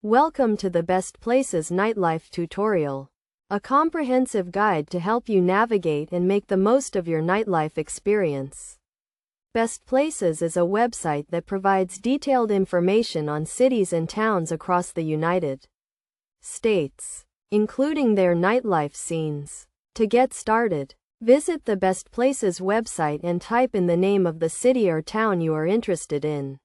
Welcome to the Best Places Nightlife tutorial, a comprehensive guide to help you navigate and make the most of your nightlife experience. Best Places is a website that provides detailed information on cities and towns across the United States, including their nightlife scenes. To get started, visit the Best Places website and type in the name of the city or town you are interested in.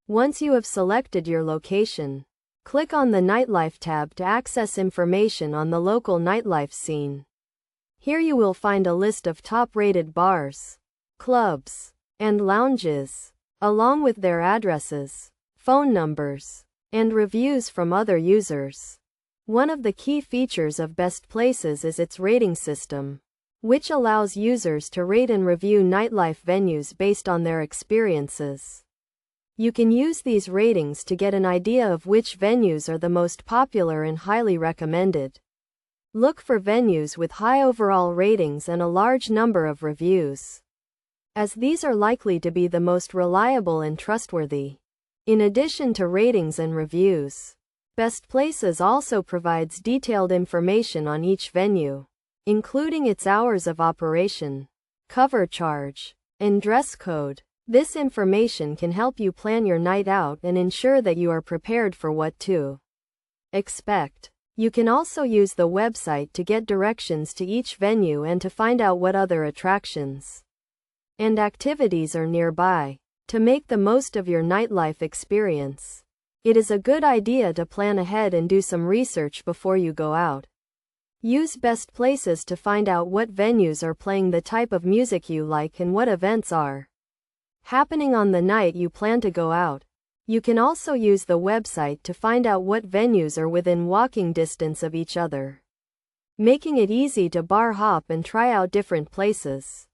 Once you have selected your location, click on the Nightlife tab to access information on the local nightlife scene. Here you will find a list of top-rated bars, clubs, and lounges, along with their addresses, phone numbers, and reviews from other users. One of the key features of Best Places is its rating system, which allows users to rate and review nightlife venues based on their experiences. You can use these ratings to get an idea of which venues are the most popular and highly recommended. Look for venues with high overall ratings and a large number of reviews, as these are likely to be the most reliable and trustworthy. In addition to ratings and reviews, Best Places also provides detailed information on each venue, including its hours of operation, cover charge, and dress code. This information can help you plan your night out and ensure that you are prepared for what to expect. You can also use the website to get directions to each venue and to find out what other attractions and activities are nearby. To make the most of your nightlife experience, it is a good idea to plan ahead and do some research before you go out. Use Best Places to find out what venues are playing the type of music you like and what events are happening on the night you plan to go out. You can also use the website to find out what venues are within walking distance of each other, making it easy to bar hop and try out different places.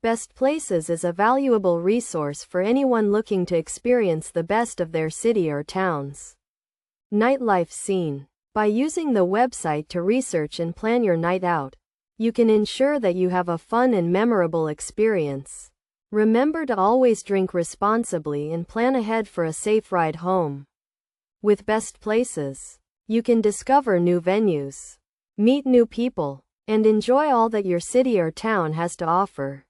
Best Places is a valuable resource for anyone looking to experience the best of their city or town's nightlife scene. By using the website to research and plan your night out, you can ensure that you have a fun and memorable experience. Remember to always drink responsibly and plan ahead for a safe ride home. With Best Places, you can discover new venues, meet new people, and enjoy all that your city or town has to offer.